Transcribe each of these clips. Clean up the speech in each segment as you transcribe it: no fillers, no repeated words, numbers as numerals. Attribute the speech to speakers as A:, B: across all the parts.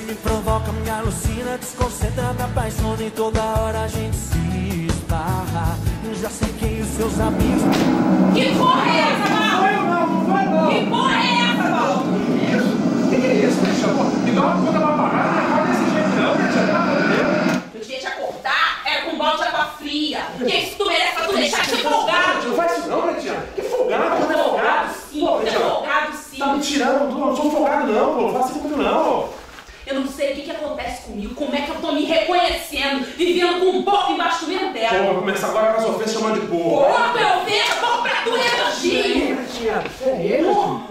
A: me provoca, me alucina, desconcentra, me apaixona e toda hora a gente se esbarra. Eu já sei quem os seus amigos.
B: Que porra é essa, Val?
C: Não foi não.
B: Que porra é essa, Val?
C: Que é isso, bicho? Me dá uma conta pra pagar, não é desse jeito não, Pretinha. Pelo amor de Deus.
B: Eu devia te acordar, era com um balde de água fria. Porque isso tu merece pra tu deixar de ser folgado.
C: Não faz isso não, Pretinha. Que folgado, não é folgado.
B: Sim, é folgado sim.
C: Tá me tirando, não sou folgado não, pô. Não faça isso comigo não.
B: Eu não sei o que acontece comigo, como é que eu tô me reconhecendo, vivendo com um porco embaixo do meu teto.
C: Pô, vou começar agora com as ofensas chamando de porco.
B: Porco é ofensa, porco pra tu é elogio.
C: Pretinha. É ele? Ô,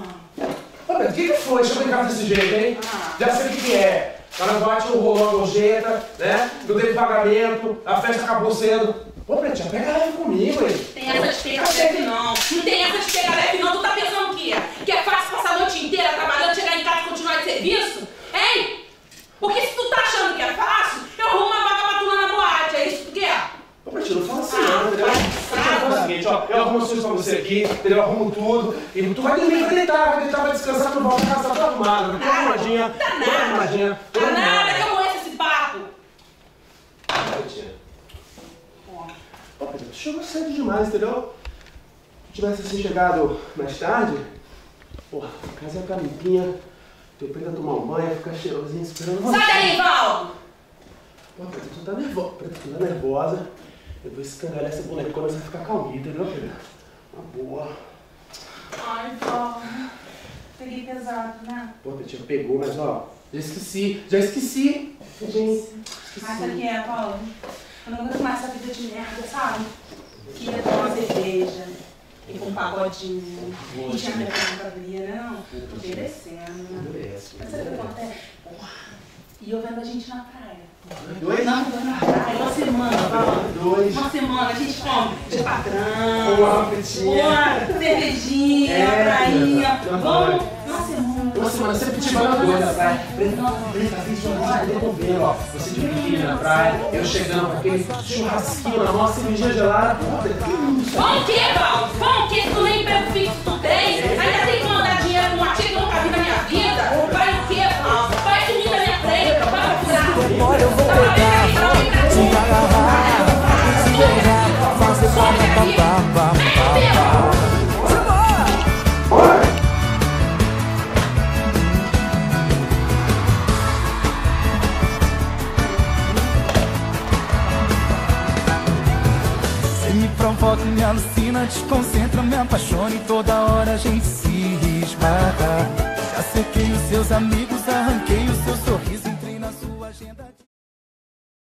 C: Beto, o que foi? Chama em casa desse jeito, hein? Já sei o que é. O cara bate o rolão, a gorjeta, né? Não teve pagamento, a festa acabou cedo. Ô, Pretinha, pega leve comigo, hein?
B: Tem essa de pegar leve não. Não tem essa de pegar leve não. Tu tá pensando o quê? Que é fácil passar a noite inteira trabalhando, chegar em casa e continuar de serviço? Hein? Porque se tu tá achando que é fácil, eu arrumo uma vaga pra tu lá na boate. É isso que tu quer?
C: Ô, Pretinha, não fala assim não, entendeu? Pretinha, faz o seguinte, ó. Eu arrumo as coisas pra você aqui, entendeu? Eu arrumo tudo. E tu vai dormir, vai deitar, vai descansar, tu volta a casa toda arrumada. Toda arrumadinha, toda arrumadinha.
B: Tá nada que eu conheço esse papo.
C: Pretinha. Ó, Pretinha, tu chegou cedo demais, entendeu? Se tivesse assim chegado mais tarde, porra, a casa ia ficar limpinha, teu peito ia tomar um banho, ia ficar cheirosinho esperando você.
B: Sai daí, Val!
C: Pô, Preto, tu tá nervosa. Preto, tu tá nervosa. Eu vou escangalhar essa bonecona, você vai ficar calminha, entendeu, filha? Uma boa.
B: Ai, Val. Peguei pesado, né?
C: Pô, Pretinha, pegou, mas ó, já esqueci. Gente, esqueci.
B: Mas sabe o que é, Paulo? Eu não aguento mais essa vida de merda, sabe? Queria tomar uma cerveja, ir com um pagodinho, e tinha minha pergunta abrir, não? Tô merecendo, né? Mas sabe o que acontece? Porra, e eu vendo a gente na praia.
C: Dois?
B: Não, na praia, uma semana, Paulo.
C: Dois.
B: Uma semana, a gente come de patrão.
C: Porra, Pretinha.
B: Porra, cervejinha, prainha. Vamos, uma semana.
C: Uma semana sempre te manda dois na praia. Preto, tá vendo sua vida devolvendo, ó. Você de biquíni na praia, eu chegando com aquele churrasquinho na mão, cervejinha gelada. Porra, Preto, que isso?
B: Vamos o quê, Val? Vamos o quê? Se tu nem emprego fixo tu tem? Ainda tem que mandar dinheiro pra uma tia que eu nunca vi na minha vida? Vai o quê, Val? Vai sumir da minha frente, vai procurar.
A: Agora eu vou pegar, te agarrar, te beijar, fazer papapá. Você me provoca, me alucina, desconcentra, me apaixona e toda hora a gente se esbarra. Já sequei os seus amigos, arranquei o seu sorriso, entrei na sua agenda.